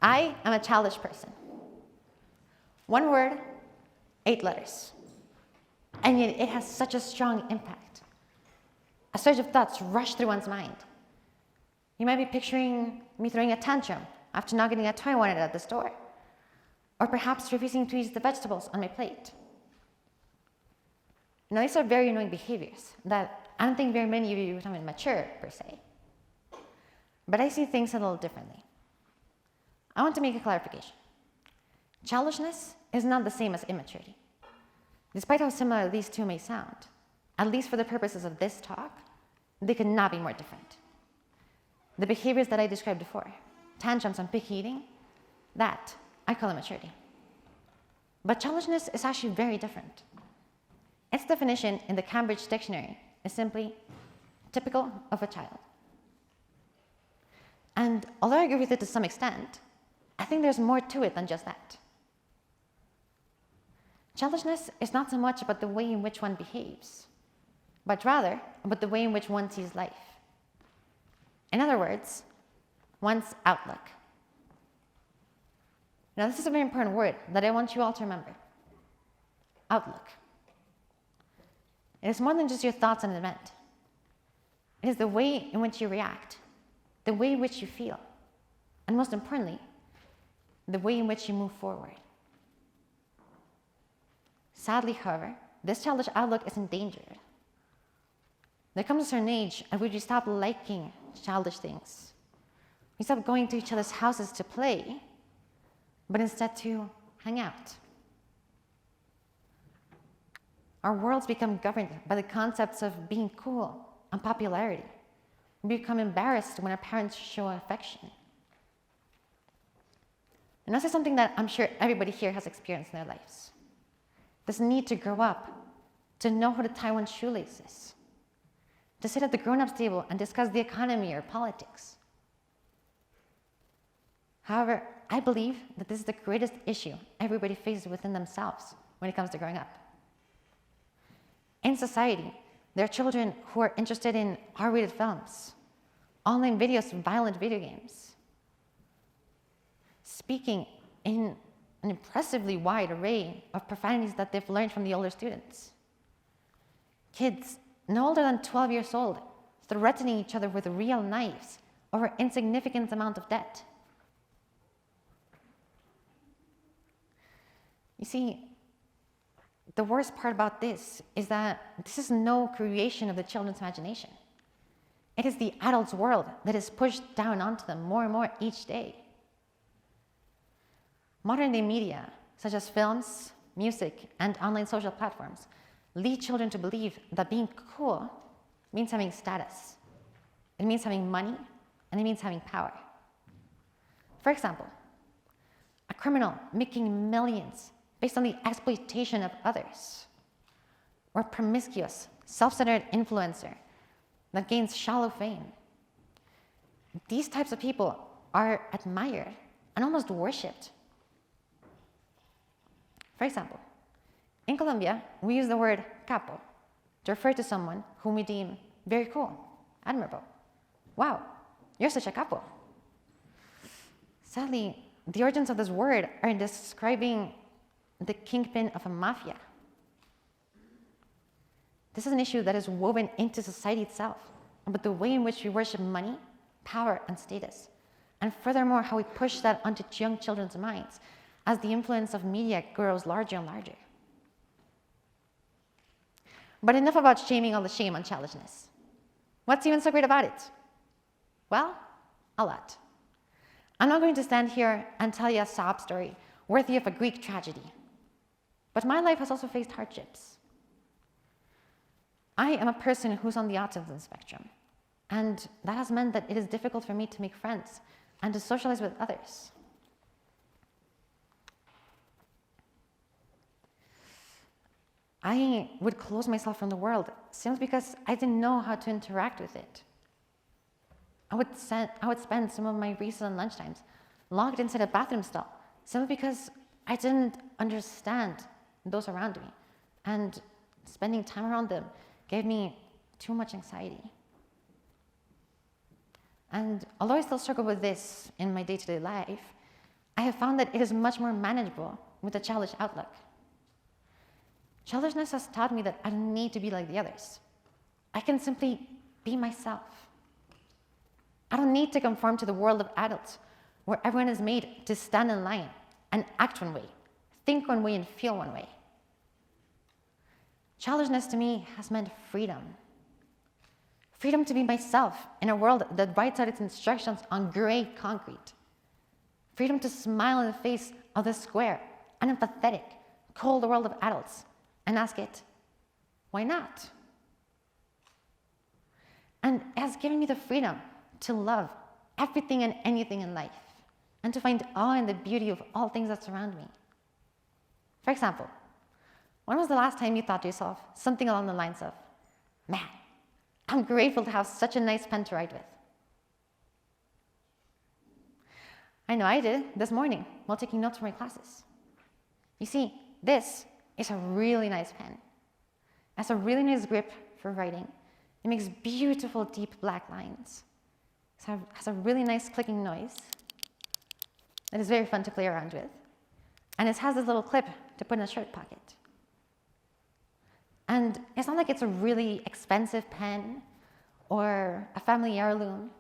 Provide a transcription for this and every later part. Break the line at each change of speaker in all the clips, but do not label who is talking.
I am a childish person. One word, 8 letters. And yet it has such a strong impact. A surge of thoughts rush through one's mind. You might be picturing me throwing a tantrum after not getting a toy I wanted at the store, or perhaps refusing to eat the vegetables on my plate. Now, these are very annoying behaviors that I don't think very many of you would find mature, per se. But I see things a little differently. I want to make a clarification. Childishness is not the same as immaturity. Despite how similar these two may sound, at least for the purposes of this talk, they could not be more different. The behaviors that I described before, tantrums and picky eating, that I call immaturity. But childishness is actually very different. Its definition in the Cambridge Dictionary is simply typical of a child. And although I agree with it to some extent, I think there's more to it than just that. Childishness is not so much about the way in which one behaves, but rather about the way in which one sees life. In other words, one's outlook. Now, this is a very important word that I want you all to remember. Outlook. It is more than just your thoughts on an event. It is the way in which you react, the way in which you feel, and most importantly, the way in which you move forward. Sadly, however, this childish outlook is endangered. There comes a certain age at which we stop liking childish things. We stop going to each other's houses to play, but instead to hang out. Our worlds become governed by the concepts of being cool and popularity. We become embarrassed when our parents show affection. And this is something that I'm sure everybody here has experienced in their lives. This need to grow up, to know how to tie one's shoelaces, to sit at the grown-ups table and discuss the economy or politics. However, I believe that this is the greatest issue everybody faces within themselves when it comes to growing up. In society, there are children who are interested in R-rated films, online videos, violent video games, speaking in an impressively wide array of profanities that they've learned from the older students. Kids no older than 12 years old threatening each other with real knives over insignificant amount of debt. You see, the worst part about this is that this is no creation of the children's imagination. It is the adult's world that is pushed down onto them more and more each day. Modern-day media, such as films, music, and online social platforms, lead children to believe that being cool means having status. It means having money, and it means having power. For example, a criminal making millions based on the exploitation of others, or a promiscuous, self-centered influencer that gains shallow fame. These types of people are admired and almost worshipped. For example, in Colombia, we use the word capo to refer to someone whom we deem very cool, admirable. Wow, you're such a capo. Sadly, the origins of this word are in describing the kingpin of a mafia. This is an issue that is woven into society itself, but the way in which we worship money, power, and status, and furthermore, how we push that onto young children's minds as the influence of media grows larger and larger. But enough about shaming all the shame on childishness. What's even so great about it? Well, a lot. I'm not going to stand here and tell you a sob story worthy of a Greek tragedy. But my life has also faced hardships. I am a person who's on the autism spectrum, and that has meant that it is difficult for me to make friends and to socialize with others. I would close myself from the world simply because I didn't know how to interact with it. I would spend some of my recess and lunchtimes locked inside a bathroom stall simply because I didn't understand those around me, and spending time around them gave me too much anxiety. And although I still struggle with this in my day-to-day life, I have found that it is much more manageable with a childish outlook. Childishness has taught me that I don't need to be like the others. I can simply be myself. I don't need to conform to the world of adults where everyone is made to stand in line and act one way, think one way, and feel one way. Childishness to me has meant freedom. Freedom to be myself in a world that writes out its instructions on gray concrete. Freedom to smile in the face of the square, unempathetic, cold world of adults and ask it, why not? And it has given me the freedom to love everything and anything in life and to find awe in the beauty of all things that surround me. For example, when was the last time you thought to yourself something along the lines of, man, I'm grateful to have such a nice pen to write with? I know I did this morning while taking notes for my classes. You see, this is a really nice pen. It has a really nice grip for writing. It makes beautiful deep black lines. It has a really nice clicking noise that is very fun to play around with. And it has this little clip to put in a shirt pocket. And it's not like it's a really expensive pen or a family heirloom.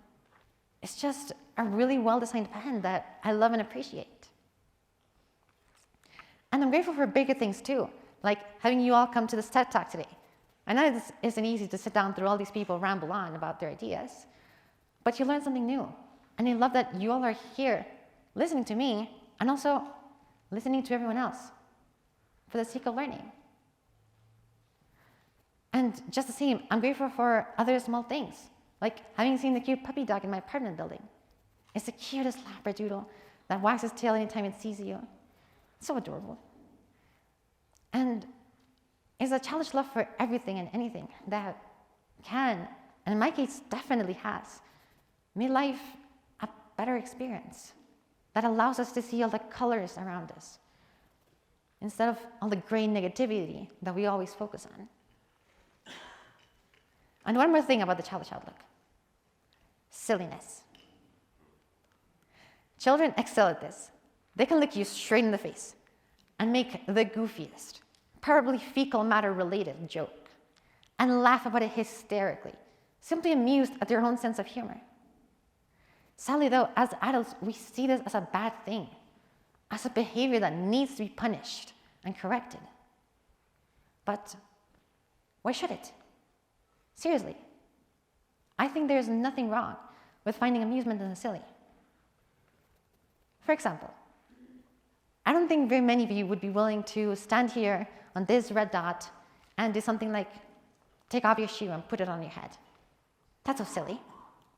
It's just a really well-designed pen that I love and appreciate. And I'm grateful for bigger things too, like having you all come to this TED Talk today. I know it isn't easy to sit down through all these people ramble on about their ideas, but you learn something new. And I love that you all are here listening to me and also listening to everyone else for the sake of learning. And just the same, I'm grateful for other small things, like having seen the cute puppy dog in my apartment building. It's the cutest labradoodle that wags its tail anytime it sees you. It's so adorable. And it's a childish love for everything and anything that can, and in my case definitely has, made life a better experience that allows us to see all the colors around us instead of all the gray negativity that we always focus on. And one more thing about the childish outlook. Silliness. Children excel at this. They can look you straight in the face and make the goofiest, probably fecal matter related joke and laugh about it hysterically, simply amused at their own sense of humor. Sadly though, as adults, we see this as a bad thing, as a behavior that needs to be punished and corrected. But why should it? Seriously, I think there's nothing wrong with finding amusement in the silly. For example, I don't think very many of you would be willing to stand here on this red dot and do something like take off your shoe and put it on your head. That's so silly.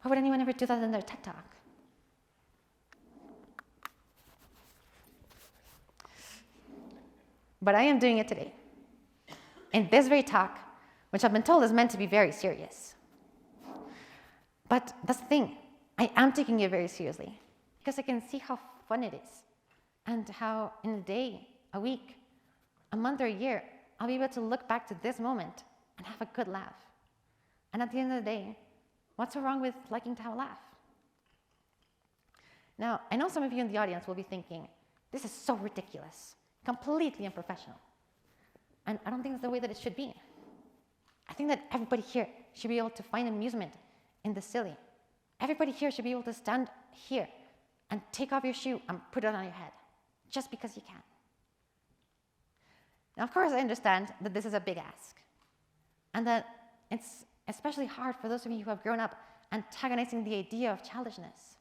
Why would anyone ever do that in their TED Talk? But I am doing it today, in this very talk, which I've been told is meant to be very serious. But that's the thing, I am taking it very seriously, because I can see how fun it is, and how in a day, a week, a month, or a year, I'll be able to look back to this moment and have a good laugh. And at the end of the day, what's so wrong with liking to have a laugh? Now, I know some of you in the audience will be thinking, this is so ridiculous, completely unprofessional. And I don't think that's the way that it should be. I think that everybody here should be able to find amusement in the silly. Everybody here should be able to stand here and take off your shoe and put it on your head, just because you can. Now, of course, I understand that this is a big ask, and that it's especially hard for those of you who have grown up antagonizing the idea of childishness.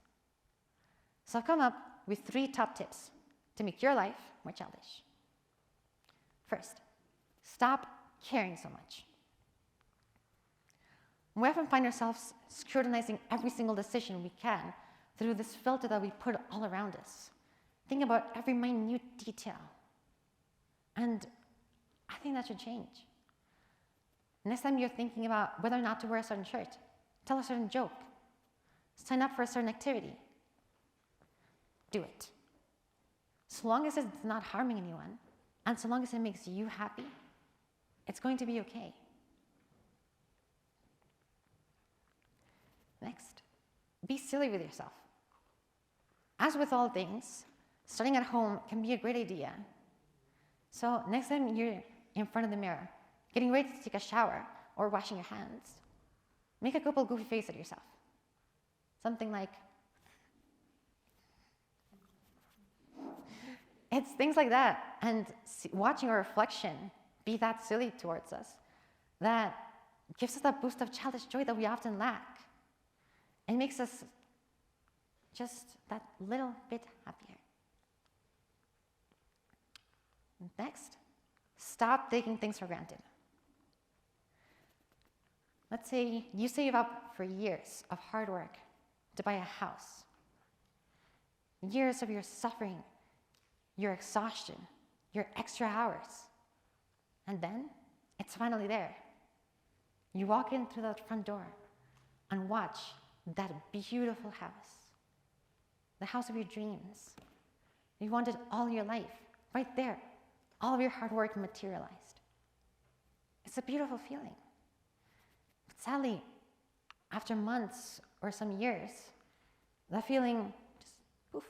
So I've come up with 3 top tips to make your life more childish. First, stop caring so much. We often find ourselves scrutinizing every single decision we can through this filter that we put all around us. Think about every minute detail. And I think that should change. Next time you're thinking about whether or not to wear a certain shirt, tell a certain joke, sign up for a certain activity, do it. So long as it's not harming anyone, and so long as it makes you happy, it's going to be okay. Next, be silly with yourself. As with all things, starting at home can be a great idea. So next time you're in front of the mirror, getting ready to take a shower or washing your hands, make a couple goofy faces at yourself. Something like, it's things like that, and watching our reflection be that silly towards us, that gives us that boost of childish joy that we often lack, and makes us just that little bit happier. Next, stop taking things for granted. Let's say you save up for years of hard work to buy a house, years of your suffering, your exhaustion, your extra hours, and then it's finally there. You walk in through that front door and watch that beautiful house, the house of your dreams. You wanted all your life, right there. All of your hard work materialized. It's a beautiful feeling. But sadly, after months or some years, that feeling just poof,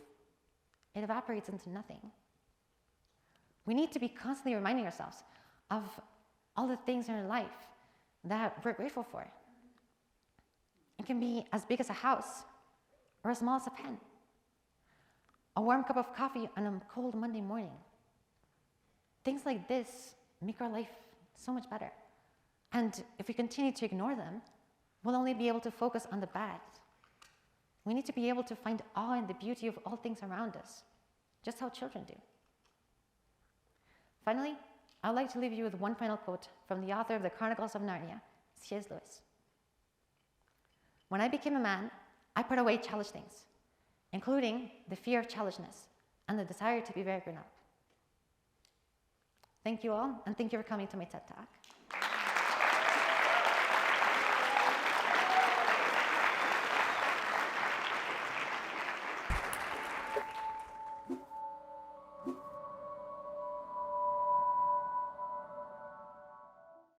it evaporates into nothing. We need to be constantly reminding ourselves of all the things in our life that we're grateful for. It can be as big as a house or as small as a pen. A warm cup of coffee on a cold Monday morning. Things like this make our life so much better. And if we continue to ignore them, we'll only be able to focus on the bad. We need to be able to find awe in the beauty of all things around us, just how children do. Finally, I'd like to leave you with one final quote from the author of the Chronicles of Narnia, C.S. Lewis. "When I became a man, I put away childish things, including the fear of childishness and the desire to be very grown up." Thank you all, and thank you for coming to my TED Talk.